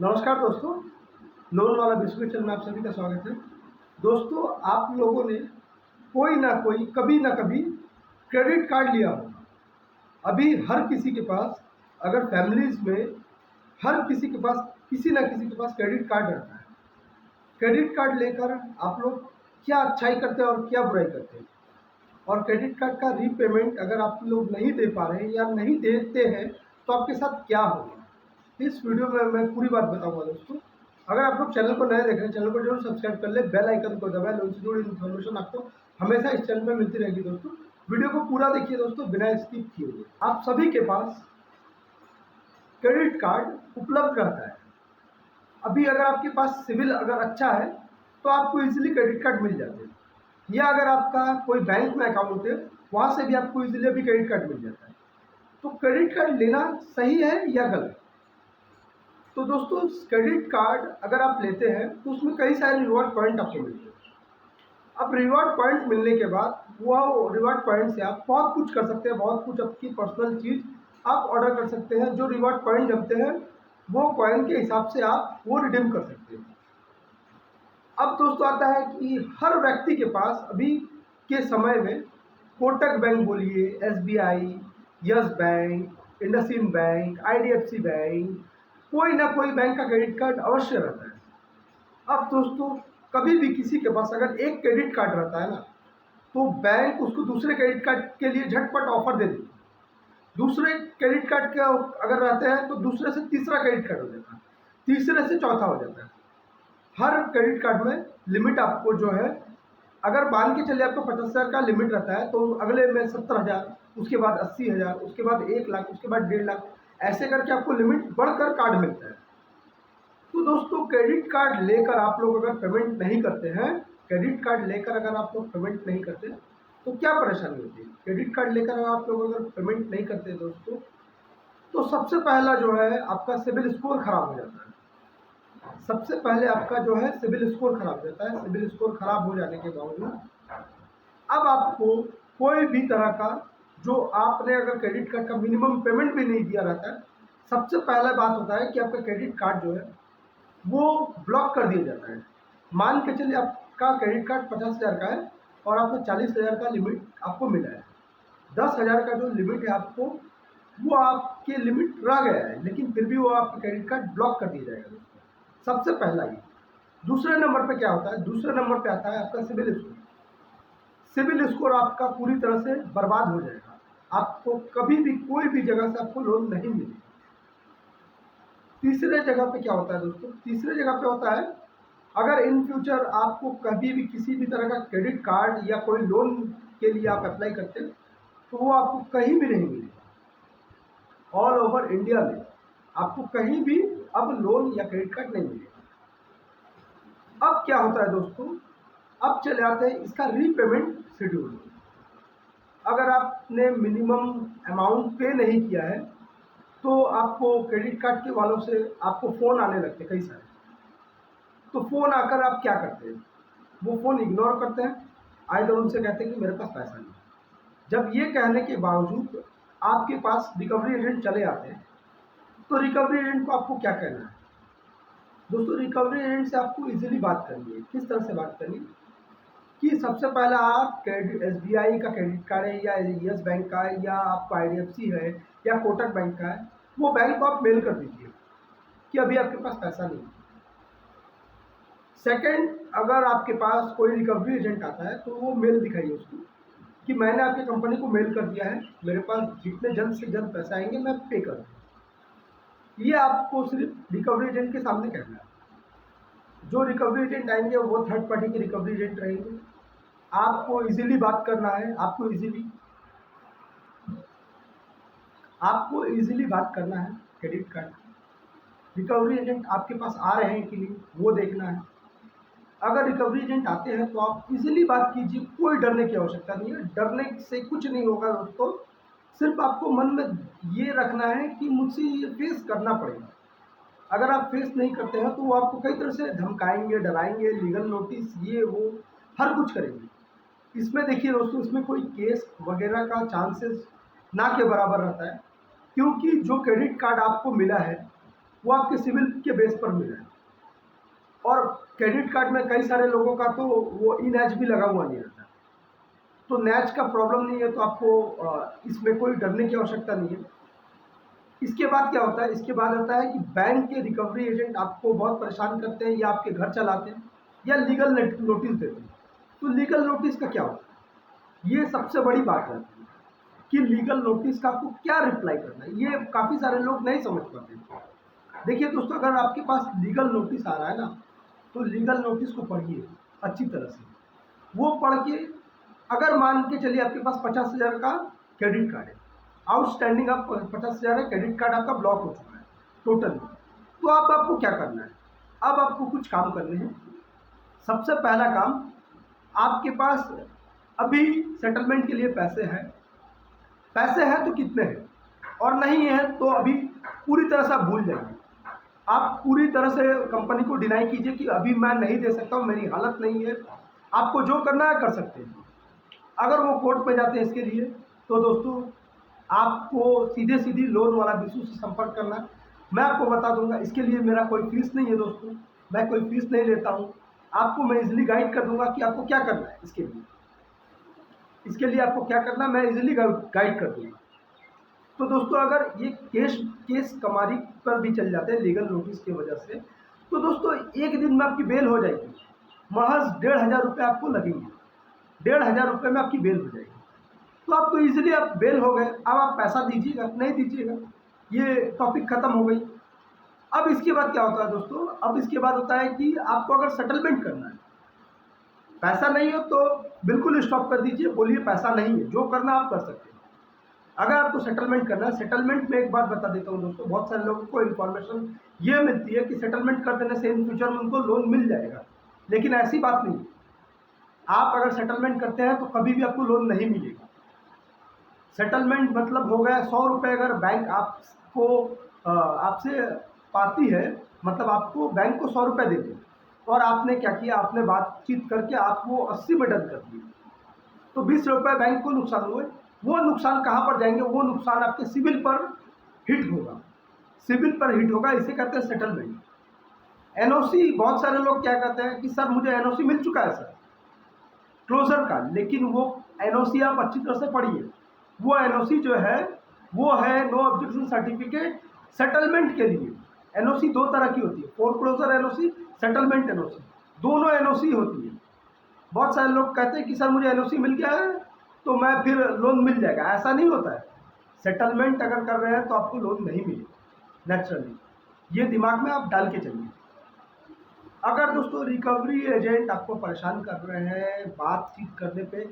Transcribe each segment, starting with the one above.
नमस्कार दोस्तों, लोन वाला विश्व चैनल में आप सभी का स्वागत है। दोस्तों, आप लोगों ने कोई ना कोई कभी ना कभी क्रेडिट कार्ड लिया होगा। अभी हर किसी के पास, अगर फैमिलीज में हर किसी के पास किसी ना किसी के पास क्रेडिट कार्ड रहता है। क्रेडिट कार्ड लेकर आप लोग क्या अच्छाई करते हैं और क्या बुराई करते हैं, और क्रेडिट कार्ड का रीपेमेंट अगर आप लोग नहीं दे पा रहे हैं या नहीं देते हैं तो आपके साथ क्या होगा, इस वीडियो में मैं पूरी बात बताऊंगा। दोस्तों, अगर आप लोग चैनल को नए देख रहे हैं, चैनल को जरूर सब्सक्राइब कर ले, बेल आइकन को दबाएं। लोन से जुड़ी इन्फॉर्मेशन आपको हमेशा इस चैनल पर मिलती रहेगी। दोस्तों, वीडियो को पूरा देखिए दोस्तों, बिना स्किप किए हुए। आप सभी के पास क्रेडिट कार्ड उपलब्ध रहता है। अभी अगर आपके पास सिविल अगर अच्छा है तो आपको इजीली क्रेडिट कार्ड मिल जाते हैं, या अगर आपका कोई बैंक में अकाउंट है वहाँ से भी आपको इजीली अभी क्रेडिट कार्ड मिल जाता है। तो क्रेडिट कार्ड लेना सही है या गलत? तो दोस्तों, क्रेडिट कार्ड अगर आप लेते हैं तो उसमें कई सारे रिवॉर्ड पॉइंट आपको मिलते हैं। अब रिवॉर्ड पॉइंट मिलने के बाद वो रिवॉर्ड पॉइंट से आप बहुत कुछ कर सकते हैं, बहुत कुछ आपकी पर्सनल चीज़ आप ऑर्डर कर सकते हैं। जो रिवॉर्ड पॉइंट जमते हैं वो कॉइन के हिसाब से आप वो रिडीम कर सकते हैं। अब दोस्तों आता है कि हर व्यक्ति के पास अभी के समय में कोटक बैंक बोलिए, SBI, yes bank, IndusInd bank, IDFC bank, कोई ना कोई बैंक का क्रेडिट कार्ड अवश्य रहता है। अब दोस्तों, कभी भी किसी के पास अगर एक क्रेडिट कार्ड रहता है ना, तो बैंक उसको दूसरे क्रेडिट कार्ड के लिए झटपट ऑफर दे देती है। दूसरे क्रेडिट कार्ड के अगर रहते हैं तो दूसरे से तीसरा क्रेडिट कार्ड हो जाता है, तीसरे से चौथा हो जाता है। हर क्रेडिट कार्ड में लिमिट आपको जो है, अगर मान के चलिए आपको 50,000 का लिमिट रहता है तो अगले में 70,000, उसके बाद 80,000, उसके बाद 1 लाख, उसके बाद 1.5 लाख, ऐसे करके आपको लिमिट बढ़कर कार्ड मिलता है। तो दोस्तों, क्रेडिट कार्ड लेकर आप लोग अगर पेमेंट नहीं करते हैं, क्रेडिट कार्ड लेकर अगर आप लोग पेमेंट नहीं करते तो क्या परेशानी होती है? क्रेडिट कार्ड लेकर आप लोग अगर पेमेंट नहीं करते दोस्तों, तो सबसे पहला जो है आपका सिबिल स्कोर खराब हो जाता है। सबसे पहले आपका जो है सिबिल स्कोर खराब हो जाता है। सिबिल स्कोर खराब हो जाने के बावजूद अब आपको कोई भी तरह का, जो आपने अगर क्रेडिट कार्ड का मिनिमम पेमेंट भी नहीं दिया रहता है, सबसे पहला बात होता है कि आपका क्रेडिट कार्ड जो है वो ब्लॉक कर दिया जाता है। मान के चलिए आपका क्रेडिट कार्ड 50,000 का है और आपको 40,000 का लिमिट आपको मिला है। 10,000 का जो लिमिट है आपको, वो आपके लिमिट रह गया है, लेकिन फिर भी वो आपका क्रेडिट कार्ड ब्लॉक कर दिया जाएगा। सबसे पहला ये। दूसरे नंबर पे क्या होता है? दूसरे नंबर पे आता है आपका सिबिल स्कोर। सिबिल स्कोर आपका पूरी तरह से बर्बाद हो जाएगा। आपको कभी भी कोई भी जगह से आपको लोन नहीं मिलेगा। तीसरे जगह पे क्या होता है दोस्तों? तीसरे जगह पे होता है, अगर इन फ्यूचर आपको कभी भी किसी भी तरह का क्रेडिट कार्ड या कोई लोन के लिए आप अप्लाई करते हैं तो वो आपको कहीं भी नहीं मिलेगा। ऑल ओवर इंडिया में आपको कहीं भी अब लोन या क्रेडिट कार्ड नहीं मिलेगा। अब क्या होता है दोस्तों? अब चले आते हैं इसका रीपेमेंट शेड्यूल। अगर आपने मिनिमम अमाउंट पे नहीं किया है तो आपको क्रेडिट कार्ड के वालों से आपको फ़ोन आने लगते कई सारे। तो फ़ोन आकर आप क्या करते हैं? वो फ़ोन इग्नोर करते हैं, आइदर उनसे कहते हैं कि मेरे पास पैसा नहीं। जब ये कहने के बावजूद आपके पास रिकवरी एजेंट चले आते हैं, तो रिकवरी एजेंट को आपको क्या कहना है? दोस्तों, रिकवरी एजेंट से आपको इजीली बात करनी है। किस तरह से बात करनी है कि सबसे पहला आप क्रेडिट, एसबीआई का क्रेडिट कार्ड है या यस बैंक का है या आपका आईडीएफसी है या कोटक बैंक का है, वो बैंक को आप मेल कर दीजिए कि अभी आपके पास पैसा नहीं है। सेकंड, अगर आपके पास कोई रिकवरी एजेंट आता है तो वो मेल दिखाइए उसको कि मैंने आपकी कंपनी को मेल कर दिया है, मेरे पास जितने जल्द से जल्द पैसा आएंगे मैं पे कर दूँगा। ये आपको सिर्फ रिकवरी एजेंट के सामने कहना है। जो रिकवरी एजेंट आएंगे वो थर्ड पार्टी के रिकवरी एजेंट रहेंगे। आपको इजीली बात करना है, आपको इजीली बात करना है क्रेडिट कार्ड। रिकवरी एजेंट आपके पास आ रहे हैं कि नहीं वो देखना है। अगर रिकवरी एजेंट आते हैं तो आप इजीली बात कीजिए, कोई डरने की आवश्यकता नहीं है। डरने से कुछ नहीं होगा दोस्तों, सिर्फ आपको मन में ये रखना है कि मुझसे ये फेस करना पड़ेगा। अगर आप फेस नहीं करते हैं तो वो आपको कई तरह से धमकाएंगे, डराएंगे, लीगल नोटिस, ये वो हर कुछ करेंगे। इसमें देखिए दोस्तों, इसमें कोई केस वगैरह का चांसेस ना के बराबर रहता है, क्योंकि जो क्रेडिट कार्ड आपको मिला है वो आपके सिविल के बेस पर मिले। और क्रेडिट कार्ड में कई सारे लोगों का तो वो ई नैच भी लगा हुआ नहीं रहता, तो नैच का प्रॉब्लम नहीं है, तो आपको इसमें कोई डरने की आवश्यकता नहीं है। इसके बाद क्या होता है, इसके बाद होता है कि बैंक के रिकवरी एजेंट आपको बहुत परेशान करते हैं, या आपके घर चलाते हैं, या लीगल नोटिस देते हैं। तो लीगल नोटिस का क्या होता है, ये सबसे बड़ी बात है कि लीगल नोटिस का आपको क्या रिप्लाई करना है, ये काफ़ी सारे लोग नहीं समझ पाते। देखिए दोस्तों, अगर आपके पास लीगल नोटिस आ रहा है ना, तो लीगल नोटिस को पढ़िए अच्छी तरह से। वो पढ़ के, अगर मान के चलिए आपके पास 50,000 का क्रेडिट कार्ड है, आउटस्टैंडिंग आप 50,000 है, क्रेडिट कार्ड आपका ब्लॉक हो चुका है टोटल, तो अब आपको क्या करना है, अब आपको कुछ काम करने हैं। सबसे पहला काम, आपके पास अभी सेटलमेंट के लिए पैसे हैं तो कितने हैं, और नहीं है तो अभी पूरी तरह से आप भूल जाइए। आप पूरी तरह से कंपनी को डिनाई कीजिए कि अभी मैं नहीं दे सकता हूँ, मेरी हालत नहीं है। आपको जो करना है कर सकते हैं। अगर वो कोर्ट में जाते हैं इसके लिए, तो दोस्तों आपको सीधे लोन वाला विशु से संपर्क करना है। मैं आपको बता दूंगा, इसके लिए मेरा कोई फीस नहीं है दोस्तों, मैं कोई फीस नहीं लेता हूँ। आपको मैं इजीली गाइड कर दूंगा कि आपको क्या करना है। इसके लिए आपको क्या करना है, मैं इजीली गाइड कर दूंगा। तो दोस्तों, अगर ये केस कमारी पर भी चल जाते हैं लीगल नोटिस की वजह से, तो दोस्तों एक दिन में आपकी बेल हो जाएगी। महज 1,500 रुपये आपको लगेंगे, 1,500 रुपये में आपकी बेल हो जाएगी। तो आपको इजीली आप बेल हो गए। अब आप पैसा दीजिएगा नहीं दीजिएगा, ये टॉपिक ख़त्म हो गई। अब इसके बाद क्या होता है दोस्तों, अब इसके बाद होता है कि आपको अगर सेटलमेंट करना है, पैसा नहीं हो तो बिल्कुल स्टॉप कर दीजिए, बोलिए पैसा नहीं है, जो करना आप कर सकते हैं। अगर आपको सेटलमेंट करना है, सेटलमेंट में एक बात बता देता हूँ दोस्तों, बहुत सारे लोगों को इन्फॉर्मेशन ये मिलती है कि सेटलमेंट कर देने से इन फ्यूचर में उनको लोन मिल जाएगा, लेकिन ऐसी बात नहीं। आप अगर सेटलमेंट करते हैं तो कभी भी आपको लोन नहीं मिलेगा। सेटलमेंट मतलब हो गया 100 रुपये अगर बैंक आपको आपसे पाती है, मतलब आपको बैंक को 100 रुपये देते हैं, और आपने क्या किया, आपने बातचीत करके आप वो 80 में डन कर दिए, तो 20 रुपये बैंक को नुकसान हुए। वो नुकसान कहाँ पर जाएंगे, वो नुकसान आपके सिविल पर हिट होगा, सिविल पर हिट होगा, इसे कहते हैं सेटलमेंट। एनओसी, बहुत सारे लोग क्या कहते हैं कि सर मुझे एनओसी मिल चुका है सर क्लोजर का, लेकिन वो एनओसी आप अच्छी तरह से पढ़िए। वो एनओसी जो है वो है नो ऑब्जेक्शन सर्टिफिकेट सेटलमेंट के लिए। एनओसी दो तरह की होती है, फोरक्लोजर एनओसी, सेटलमेंट एनओसी, दोनों एनओसी होती है। बहुत सारे लोग कहते हैं कि सर मुझे एनओसी मिल गया है तो मैं फिर लोन मिल जाएगा, ऐसा नहीं होता है। सेटलमेंट अगर कर रहे हैं तो आपको लोन नहीं मिलेगा नेचुरली, ये दिमाग में आप डाल के चलिए। अगर दोस्तों रिकवरी एजेंट आपको परेशान कर रहे हैं बातचीत करने पे,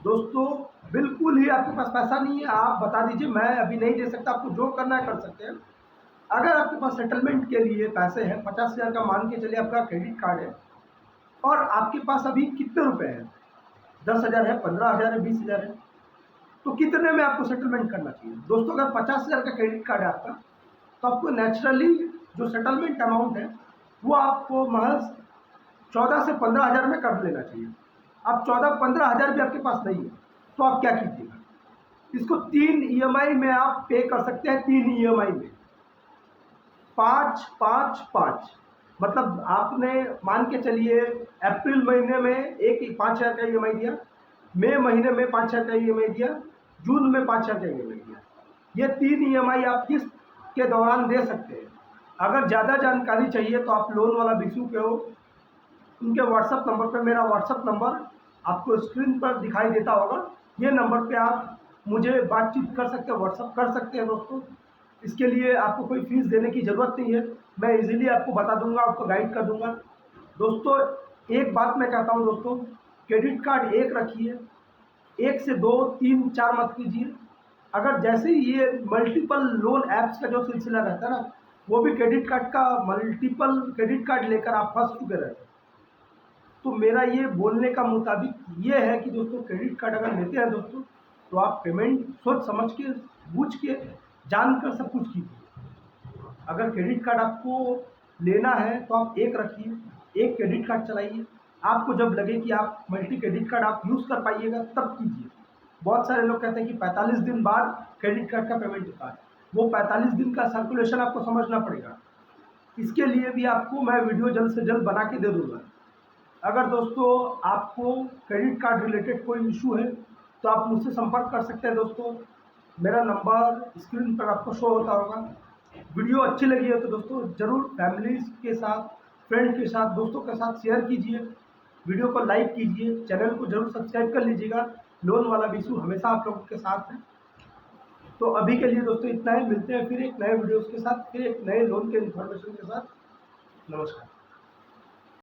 दोस्तों बिल्कुल ही आपके पास पैसा नहीं है, आप बता दीजिए मैं अभी नहीं दे सकता, आपको जो करना है कर सकते हैं। अगर आपके पास सेटलमेंट के लिए पैसे हैं, 50,000 का मान के चलिए आपका क्रेडिट कार्ड है, और आपके पास अभी कितने रुपए हैं, 10,000 है, 15,000 है, 20,000 है, तो कितने में आपको सेटलमेंट करना चाहिए दोस्तों। अगर 50,000 का क्रेडिट कार्ड है आपका, तो आपको नेचुरली जो सेटलमेंट अमाउंट है वो आपको महज 14 से 15,000 में कर लेना चाहिए। अब 14-15,000 भी आपके पास नहीं है, तो आप क्या कीजिएगा, इसको 3 ईएमआई में आप पे कर सकते हैं। 3 ईएमआई में 5-5-5, मतलब आपने मान के चलिए अप्रैल महीने में एक 5,000 का ईएमआई दिया, मई महीने में 5,000 का ईएमआई दिया, जून में 5,000 का ईएमआई दिया। ये 3 ईएमआई आप किस्त के दौरान दे सकते हैं। अगर ज़्यादा जानकारी चाहिए तो आप लोन वाला विशु के हो, उनके व्हाट्सअप नंबर पे, मेरा व्हाट्सअप नंबर आपको स्क्रीन पर दिखाई देता होगा, ये नंबर पे आप मुझे बातचीत कर सकते हैं, व्हाट्सअप कर सकते हैं दोस्तों। इसके लिए आपको कोई फीस देने की ज़रूरत नहीं है, मैं इजीली आपको बता दूंगा, आपको गाइड कर दूंगा। दोस्तों एक बात मैं कहता हूँ दोस्तों, क्रेडिट कार्ड एक रखिए, 1 से 2, 3, 4 मत कीजिए। अगर जैसे ही ये मल्टीपल लोन ऐप्स का जो सिलसिला रहता है ना, वो भी क्रेडिट कार्ड का मल्टीपल क्रेडिट कार्ड लेकर आप फंस चुके रहते हैं। तो मेरा ये बोलने का मुताबिक ये है कि दोस्तों क्रेडिट कार्ड अगर लेते हैं दोस्तों, तो आप पेमेंट सोच समझ के, बूझ के, जानकर सब कुछ कीजिए। अगर क्रेडिट कार्ड आपको लेना है तो आप एक रखिए, एक क्रेडिट कार्ड चलाइए। आपको जब लगे कि आप मल्टी क्रेडिट कार्ड आप यूज़ कर पाइएगा तब कीजिए। बहुत सारे लोग कहते हैं कि 45 दिन बाद क्रेडिट कार्ड का पेमेंट होता है, वो 45 दिन का सर्कुलेशन आपको समझना पड़ेगा। इसके लिए भी आपको मैं वीडियो जल्द से जल्द बना के दे दूँगा। अगर दोस्तों आपको क्रेडिट कार्ड रिलेटेड कोई इशू है तो आप मुझसे संपर्क कर सकते हैं दोस्तों। मेरा नंबर स्क्रीन पर आपको शो होता होगा। वीडियो अच्छी लगी है तो दोस्तों ज़रूर फैमिलीज़ के साथ, फ्रेंड के साथ, दोस्तों के साथ शेयर कीजिए। वीडियो को लाइक कीजिए, चैनल को ज़रूर सब्सक्राइब कर लीजिएगा। लोन वाला विशु हमेशा आप लोगों के साथ है। तो अभी के लिए दोस्तों इतना ही, मिलते हैं फिर एक नए वीडियोज़ के साथ, फिर एक नए लोन के इन्फॉर्मेशन के साथ। नमस्कार।